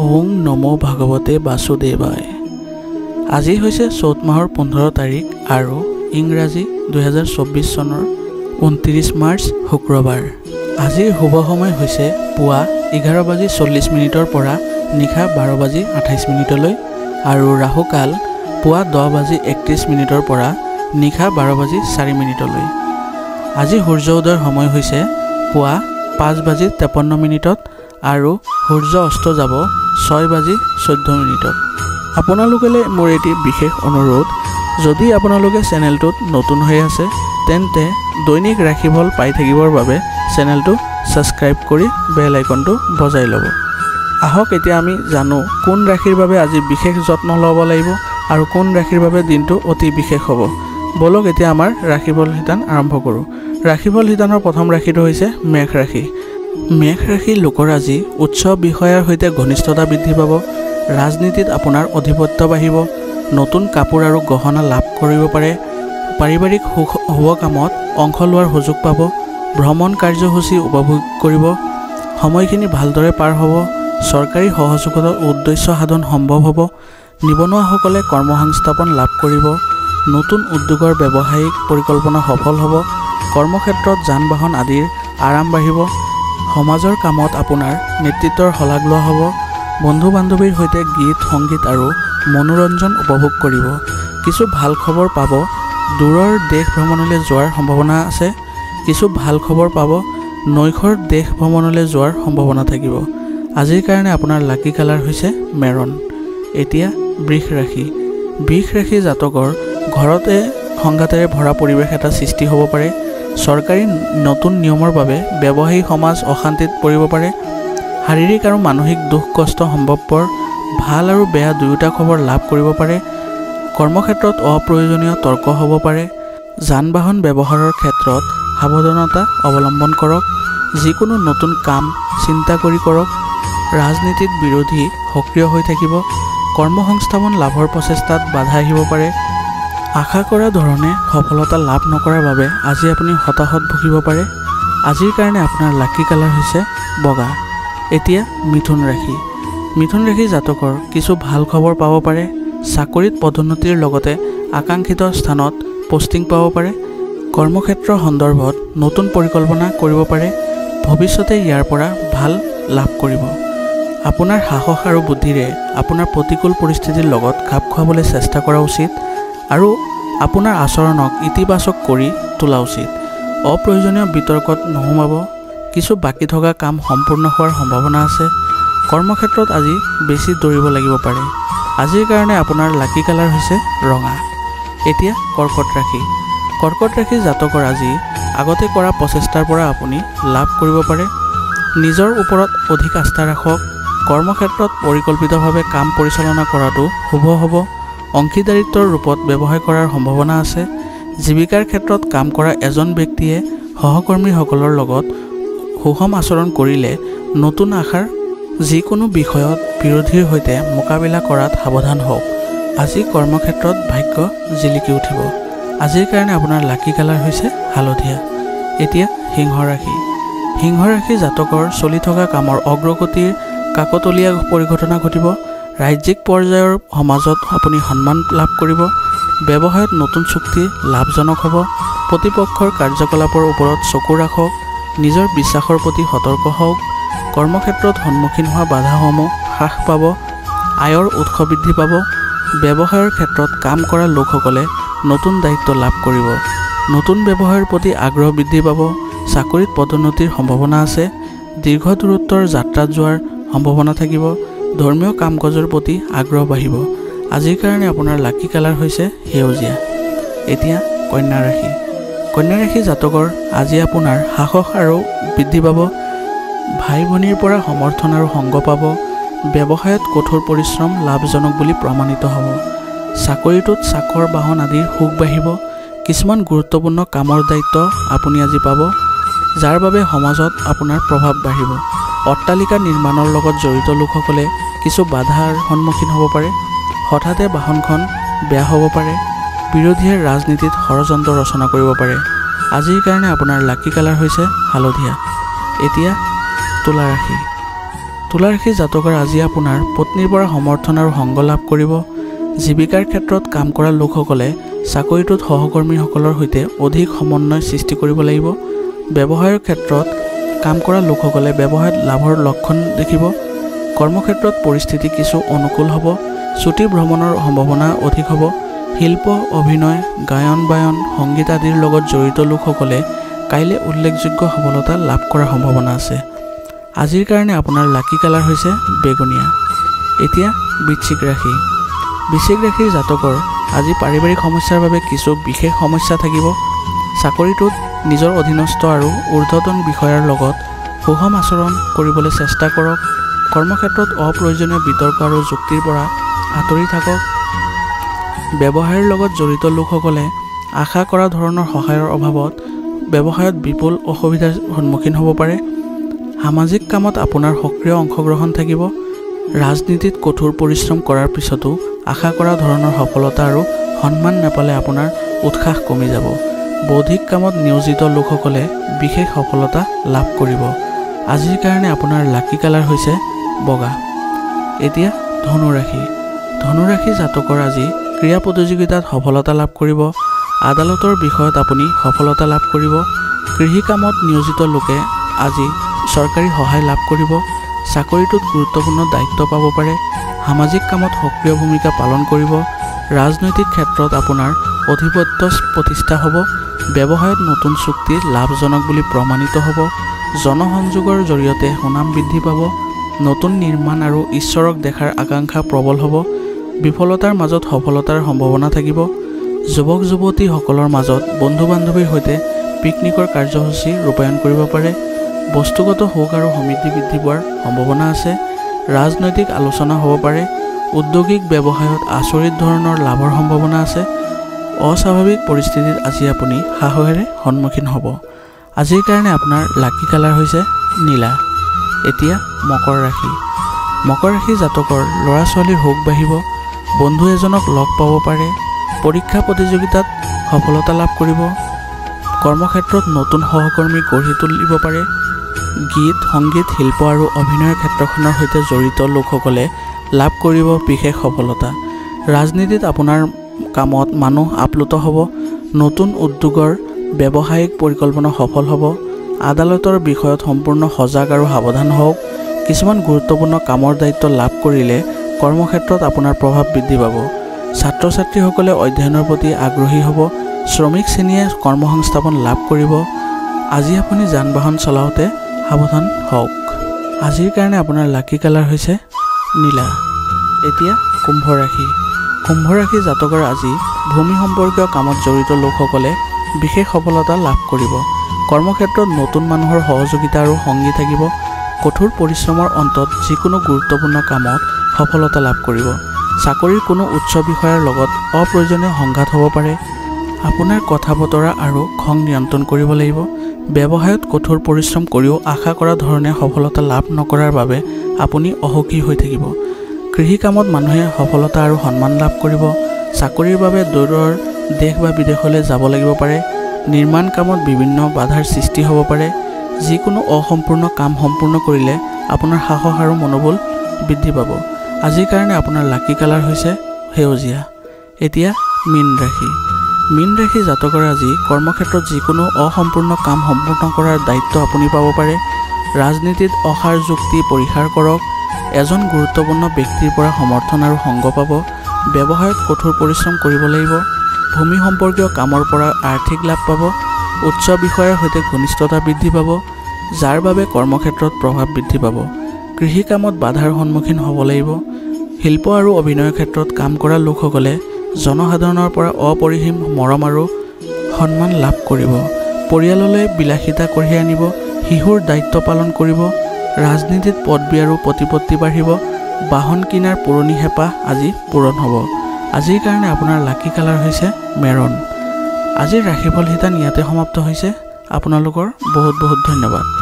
ওং নমো ভাগৱতে বাসুদেৱায়। আজি হৈছে চ'ত মাহৰ 15 তাৰিখ আৰু ইংৰাজী 2024 চনৰ 29 মাৰ্চ শুক্ৰবাৰ। আজিৰ শুভ সময় হৈছে পুৱা 11:40 পৰা নিশা 12:28 আৰু ৰাহুকাল পুৱা 10:31 পৰা নিশা 12:04। আজি সূৰ্য উদয়ৰ সময় হৈছে পুৱা 5:53 আৰু সূৰ্য অস্ত যাব 6:14। আপোনালোকলৈ মোৰ এটি বিশেষ অনুৰোধ, যদি আপোনালোকে চেনেলটোত নতুন হৈ আছে তেন্তে দৈনিক ৰাশিফল পাই থাকিবৰ বাবে চেনেলটো ছাবস্ক্ৰাইব কৰি বেল আইকনটো বজাই ল'ব। আহক এতিয়া আমি জানো কোন ৰাশিৰ বাবে আজি বিশেষ যত্ন ল'ব লাগিব আৰু কোন ৰাশিৰ বাবে দিনটো অতি বিশেষ হ'ব। বলক এতিয়া আমাৰ ৰাশিফল শিতান আৰম্ভ কৰোঁ। ৰাশিফল শিতানৰ প্ৰথম ৰাশিটো হৈছে মেঘ ৰাশি। মেঘ ৰাশিৰ লোকৰ আজি উচ্চ বিষয়াৰ সৈতে ঘনিষ্ঠতা বৃদ্ধি পাব। ৰাজনীতিত আপোনাৰ আধিপত্য বাঢ়িব। নতুন কাপোৰ আৰু গহনা লাভ কৰিব পাৰে। পাৰিবাৰিক শুভ কামত অংশ লোৱাৰ সুযোগ পাব। ভ্ৰমণ কাৰ্যসূচী উপভোগ কৰিব। সময়খিনি ভালদৰে পাৰ হ'ব। চৰকাৰী সহযোগত উদ্দেশ্য সাধন সম্ভৱ হ'ব। নিবনুৱাসকলে কৰ্মসংস্থাপন লাভ কৰিব। নতুন উদ্যোগৰ ব্যৱসায়িক পৰিকল্পনা সফল হ'ব। কৰ্মক্ষেত্ৰত যান বাহন আদিৰ আৰাম বাঢ়িব। সমাজৰ কামত আপোনাৰ নেতৃত্বৰ শলাগ লোৱা হ'ব। বন্ধু বান্ধৱীৰ সৈতে গীত সংগীত আৰু মনোৰঞ্জন উপভোগ কৰিব। কিছু ভাল খবৰ পাব। দূৰৰ দেশ ভ্ৰমণলৈ যোৱাৰ সম্ভাৱনা আছে। কিছু ভাল খবৰ পাব। নৈশৰ দেশ ভ্ৰমণলৈ যোৱাৰ সম্ভাৱনা থাকিব। আজিৰ কাৰণে আপোনাৰ লাকি কালাৰ হৈছে মেৰণ। এতিয়া বৃষ ৰাশি। বৃষ ৰাশি জাতকৰ ঘৰতে সংঘাতেৰে ভৰা পৰিৱেশ এটা সৃষ্টি হ'ব পাৰে। চৰকাৰী নতুন নিয়মৰ বাবে ব্যৱসায়িক সমাজ অশান্তিত পৰিব পাৰে। শাৰীৰিক আৰু মানসিক দুখ কষ্ট সম্ভৱপৰ। ভাল আৰু বেয়া দুয়োটা খবৰ লাভ কৰিব পাৰে। কৰ্মক্ষেত্ৰত অপ্ৰয়োজনীয় তৰ্ক হ'ব পাৰে। যান বাহন ব্যৱহাৰৰ ক্ষেত্ৰত সাৱধানতা অৱলম্বন কৰক। যিকোনো নতুন কাম চিন্তা কৰি কৰক। ৰাজনীতিত বিৰোধী সক্ৰিয় হৈ থাকিব। কৰ্মসংস্থাপন লাভৰ প্ৰচেষ্টাত বাধা আহিব পাৰে। আশা কৰা ধৰণে সফলতা লাভ নকৰাৰ বাবে আজি আপুনি হতাশত ভুগিব পাৰে। আজিৰ কাৰণে আপোনাৰ লাকি কালাৰ হৈছে বগা। এতিয়া মিথুন ৰাশি। মিথুন ৰাশি জাতকৰ কিছু ভাল খবৰ পাব পাৰে। চাকৰিত পদোন্নতিৰ লগতে আকাংক্ষিত স্থানত পোষ্টিং পাব পাৰে। কৰ্মক্ষেত্ৰৰ সন্দৰ্ভত নতুন পৰিকল্পনা কৰিব পাৰে। ভৱিষ্যতে ইয়াৰ পৰা ভাল লাভ কৰিব। আপোনাৰ সাহস আৰু বুদ্ধিৰে আপোনাৰ প্ৰতিকূল পৰিস্থিতিৰ লগত খাপ খুৱাবলৈ চেষ্টা কৰা উচিত আৰু আপোনাৰ আচৰণক ইতিবাচক কৰি তোলা উচিত। অপ্ৰয়োজনীয় বিতৰ্কত নোসোমাব। কিছু বাকী থকা কাম সম্পূৰ্ণ হোৱাৰ সম্ভাৱনা আছে। কৰ্মক্ষেত্ৰত আজি বেছি দৌৰিব লাগিব পাৰে। আজিৰ কাৰণে আপোনাৰ লাকি কালাৰ হৈছে ৰঙা। এতিয়া কৰ্কট ৰাশি। কৰ্কট ৰাশি জাতকৰ আজি আগতে কৰা প্ৰচেষ্টাৰ পৰা আপুনি লাভ কৰিব পাৰে। নিজৰ ওপৰত অধিক আস্থা ৰাখক। কৰ্মক্ষেত্ৰত পৰিকল্পিতভাৱে কাম পৰিচালনা কৰাটো শুভ হ'ব। অংশীদাৰিত্বৰ ৰূপত ব্যৱসায় কৰাৰ সম্ভাৱনা আছে। জীৱিকাৰ ক্ষেত্ৰত কাম কৰা এজন ব্যক্তিয়ে সহকৰ্মীসকলৰ লগত সুষম আচৰণ কৰিলে নতুন আশাৰ যিকোনো বিষয়ত বিৰোধীৰ সৈতে মোকাবিলা কৰাত সাৱধান হওক। আজি কৰ্মক্ষেত্ৰত ভাগ্য জিলিকি উঠিব। আজিৰ কাৰণে আপোনাৰ লাকি কালাৰ হৈছে হালধীয়া। এতিয়া সিংহ ৰাশি। সিংহ ৰাশি জাতকৰ চলি থকা কামৰ অগ্ৰগতিৰ কাকতলীয়া পৰিঘটনা ঘটিব। ৰাজ্যিক পৰ্যায়ৰ সমাজত আপুনি সন্মান লাভ কৰিব। ব্যৱসায়ত নতুন চুক্তি লাভজনক হ'ব। প্ৰতিপক্ষৰ কাৰ্যকলাপৰ ওপৰত চকু ৰাখক। নিজৰ বিশ্বাসৰ প্ৰতি সতৰ্ক হওক। কৰ্মক্ষেত্ৰত সন্মুখীন হোৱা বাধাসমূহ হ্ৰাস পাব। আয়ৰ উৎস বৃদ্ধি পাব। ব্যৱসায়ৰ ক্ষেত্ৰত কাম কৰা লোকসকলে নতুন দায়িত্ব লাভ কৰিব। নতুন ব্যৱসায়ৰ প্ৰতি আগ্ৰহ বৃদ্ধি পাব। চাকৰিত পদোন্নতিৰ সম্ভাৱনা আছে। দীৰ্ঘ দূৰত্বৰ যাত্ৰাত যোৱাৰ সম্ভাৱনা থাকিব। ধৰ্মীয় কাম কাজৰ প্ৰতি আগ্ৰহ বাঢ়িব। আজিৰ কাৰণে আপোনাৰ লাকি কালাৰ হৈছে সেউজীয়া। এতিয়া কন্যা ৰাশি। কন্যা ৰাশি জাতকৰ আজি আপোনাৰ সাহস আৰু বৃদ্ধি পাব। ভাই ভনীৰ পৰা সমৰ্থন আৰু সংগ পাব। ব্যৱসায়ত কঠোৰ পৰিশ্ৰম লাভজনক বুলি প্ৰমাণিত হ'ব। চাকৰিটোত চাকৰ বাহন আদিৰ সুখ বাঢ়িব। কিছুমান গুৰুত্বপূৰ্ণ কামৰ দায়িত্ব আপুনি আজি পাব, যাৰ বাবে সমাজত আপোনাৰ প্ৰভাৱ বাঢ়িব। অট্টালিকা নিৰ্মাণৰ লগত জড়িত লোকসকলে কিছু বাধাৰ সন্মুখীন হ'ব পাৰে। হঠাতে বাহনখন বেয়া হ'ব পাৰে। বিৰোধীয়ে ৰাজনীতিত ষড়যন্ত্ৰ ৰচনা কৰিব পাৰে। আজিৰ কাৰণে আপোনাৰ লাকি কালাৰ হৈছে হালধীয়া। এতিয়া তুলা ৰাশি। তুলা ৰাশি জাতকৰ আজি আপোনাৰ পত্নীৰ পৰা সমৰ্থন আৰু সংগ লাভ কৰিব। জীৱিকাৰ ক্ষেত্ৰত কাম কৰা লোকসকলে চাকৰিটোত সহকৰ্মীসকলৰ সৈতে অধিক সমন্বয় সৃষ্টি কৰিব লাগিব। ব্যৱসায়ৰ ক্ষেত্ৰত কাম কৰা লোকসকলে ব্যৱসায়ত লাভৰ লক্ষণ দেখিব। কৰ্মক্ষেত্ৰত পৰিস্থিতি কিছু অনুকূল হ'ব। ছুটি ভ্ৰমণৰ সম্ভাৱনা অধিক হ'ব। শিল্প, অভিনয়, গায়ন বায়ন, সংগীত আদিৰ লগত জড়িত লোকসকলে কাইলৈ উল্লেখযোগ্য সফলতা লাভ কৰাৰ সম্ভাৱনা আছে। আজিৰ কাৰণে আপোনাৰ লাকি কালাৰ হৈছে বেগুনীয়া। এতিয়া বৃশ্চিক ৰাশি। বৃশ্চিক ৰাশিৰ জাতকৰ আজি পাৰিবাৰিক সমস্যাৰ বাবে কিছু বিশেষ সমস্যা থাকিব। চাকৰিটোত নিজৰ অধীনস্থ আৰু ঊৰ্ধ্বতন বিষয়াৰ লগত সুষম আচৰণ কৰিবলৈ চেষ্টা কৰক। কৰ্মক্ষেত্ৰত অপ্ৰয়োজনীয় বিতৰ্ক আৰু যুক্তিৰ পৰা আঁতৰি থাকক। ব্যৱসায়ৰ লগত জড়িত লোকসকলে আশা কৰা ধৰণৰ সহায়ৰ অভাৱত ব্যৱসায়ত বিপুল অসুবিধাৰ সন্মুখীন হ'ব পাৰে। সামাজিক কামত আপোনাৰ সক্ৰিয় অংশগ্ৰহণ থাকিব। ৰাজনীতিত কঠোৰ পৰিশ্ৰম কৰাৰ পিছতো আশা কৰা ধৰণৰ সফলতা আৰু সন্মান নাপালে আপোনাৰ উৎসাহ কমি যাব। বৌদ্ধিক কামত নিয়োজিত লোকসকলে বিশেষ সফলতা লাভ কৰিব। আজিৰ কাৰণে আপোনাৰ লাকি কালাৰ হৈছে বগা। এতিয়া ধনু ৰাশি। ধনু ৰাশি জাতকৰ আজি ক্ৰীড়া প্ৰতিযোগিতাত সফলতা লাভ কৰিব। আদালতৰ বিষয়ত আপুনি সফলতা লাভ কৰিব। কৃষি কামত নিয়োজিত লোকে আজি চৰকাৰী সহায় লাভ কৰিব। চাকৰিটোত গুৰুত্বপূৰ্ণ দায়িত্ব পাব পাৰে। সামাজিক কামত সক্ৰিয় ভূমিকা পালন কৰিব। ৰাজনৈতিক ক্ষেত্ৰত আপোনাৰ আধিপত্য প্ৰতিষ্ঠা হ'ব। ব্যৱসায়ত নতুন চুক্তি লাভজনক বুলি প্ৰমাণিত হ'ব। জনসংযোগৰ জৰিয়তে সুনাম বৃদ্ধি পাব। নতুন নিৰ্মাণ আৰু ঈশ্বৰক দেখাৰ আকাংক্ষা প্ৰবল হ'ব। বিফলতাৰ মাজত সফলতাৰ সম্ভাৱনা থাকিব। যুৱক যুৱতীসকলৰ মাজত বন্ধু বান্ধৱীৰ সৈতে পিকনিকৰ কাৰ্যসূচী ৰূপায়ণ কৰিব পাৰে। বস্তুগত সুখ আৰু সমৃদ্ধি বৃদ্ধি পোৱাৰ সম্ভাৱনা আছে। ৰাজনৈতিক আলোচনা হ'ব পাৰে। ঔদ্যোগিক ব্যৱসায়ত আচৰিত ধৰণৰ লাভৰ সম্ভাৱনা আছে। অস্বাভাৱিক পৰিস্থিতিত আজি আপুনি সাহসেৰে সন্মুখীন হ'ব। আজিৰ কাৰণে আপোনাৰ লাকি কালাৰ হৈছে নীলা। এতিয়া মকৰ ৰাশি। মকৰ ৰাশি জাতকৰ ল'ৰা ছোৱালীৰ সুখ বাঢ়িব। বন্ধু এজনক লগ পাব পাৰে। পৰীক্ষা প্ৰতিযোগিতাত সফলতা লাভ কৰিব। কৰ্মক্ষেত্ৰত নতুন সহকৰ্মী গঢ়ি তুলিব পাৰে। গীত, সংগীত, শিল্প আৰু অভিনয়ৰ ক্ষেত্ৰখনৰ সৈতে জড়িত লোকসকলে লাভ কৰিব বিশেষ সফলতা। ৰাজনীতিত আপোনাৰ কামত মানুহ আপ্লুত হ'ব। নতুন উদ্যোগৰ ব্যৱসায়িক পৰিকল্পনা সফল হ'ব। আদালতৰ বিষয়ত সম্পূৰ্ণ সজাগ আৰু সাৱধান হওক। কিছুমান গুৰুত্বপূৰ্ণ কামৰ দায়িত্ব লাভ কৰিলে কৰ্মক্ষেত্ৰত আপোনাৰ প্ৰভাৱ বৃদ্ধি পাব। ছাত্ৰ ছাত্ৰীসকলে অধ্যয়নৰ প্ৰতি আগ্ৰহী হ'ব। শ্ৰমিক শ্ৰেণীয়ে কৰ্মসংস্থাপন লাভ কৰিব। আজি আপুনি যান বাহন চলাওঁতে সাৱধান হওক। আজিৰ কাৰণে আপোনাৰ লাকি কালাৰ হৈছে নীলা। এতিয়া কুম্ভ ৰাশি। কুম্ভ ৰাশি জাতকৰ আজি ভূমি সম্পৰ্কীয় কামত জড়িত লোকসকলে বিশেষ সফলতা লাভ কৰিব। কৰ্মক্ষেত্ৰত নতুন মানুহৰ সহযোগিতা আৰু সংগী থাকিব। কঠোৰ পৰিশ্ৰমৰ অন্তত যিকোনো গুৰুত্বপূৰ্ণ কামত সফলতা লাভ কৰিব। চাকৰিৰ কোনো উচ্চ বিষয়াৰ লগত অপ্ৰয়োজনীয় সংঘাত হ'ব পাৰে। আপোনাৰ কথা বতৰা আৰু খং নিয়ন্ত্ৰণ কৰিব লাগিব। ব্যৱসায়ত কঠোৰ পৰিশ্ৰম কৰিও আশা কৰা ধৰণে সফলতা লাভ নকৰাৰ বাবে আপুনি অসুখী হৈ থাকিব। কৃষি কামত মানুহে সফলতা আৰু সন্মান লাভ কৰিব। চাকৰিৰ বাবে দূৰৰ দেশ বা বিদেশলৈ যাব লাগিব পাৰে। নিৰ্মাণ কামত বিভিন্ন বাধাৰ সৃষ্টি হ'ব পাৰে। যিকোনো অসম্পূৰ্ণ কাম সম্পূৰ্ণ কৰিলে আপোনাৰ সাহস আৰু মনোবল বৃদ্ধি পাব। আজিৰ কাৰণে আপোনাৰ লাকি কালাৰ হৈছে সেউজীয়া। এতিয়া মীন ৰাশি। মীন ৰাশি জাতকৰ আজি কৰ্মক্ষেত্ৰত যিকোনো অসম্পূৰ্ণ কাম সম্পূৰ্ণ কৰাৰ দায়িত্ব আপুনি পাব পাৰে। ৰাজনীতিত অসাৰ যুক্তি পৰিহাৰ কৰক। এজন গুৰুত্বপূৰ্ণ ব্যক্তিৰ পৰা সমৰ্থন আৰু সংগ পাব। ব্যৱসায়ত কঠোৰ পৰিশ্ৰম কৰিব লাগিব। ভূমি সম্পৰ্কীয় কামৰ পৰা আৰ্থিক লাভ পাব। উচ্চ বিষয়াৰ সৈতে ঘনিষ্ঠতা বৃদ্ধি পাব, যাৰ বাবে কৰ্মক্ষেত্ৰত প্ৰভাৱ বৃদ্ধি পাব। কৃষি কামত বাধাৰ সন্মুখীন হ'ব লাগিব। শিল্প আৰু অভিনয়ৰ ক্ষেত্ৰত কাম কৰা লোকসকলে জনসাধাৰণৰ পৰা অপৰিসীম মৰম আৰু সন্মান লাভ কৰিব। পৰিয়াললৈ বিলাসিতা কঢ়িয়াই আনিব। শিশুৰ দায়িত্ব পালন কৰিব। ৰাজনীতিত পদবী আৰু প্ৰতিপত্তি বাঢ়িব। বাহন কিনাৰ পুৰণি হেঁপাহ আজি পূৰণ হ'ব। আজিৰ কাৰণে আপোনাৰ লাকি কালাৰ হৈছে মেৰুন। আজিৰ ৰাশিফল শিতান ইয়াতে সমাপ্ত হৈছে। আপোনালোকৰ বহুত বহুত ধন্যবাদ।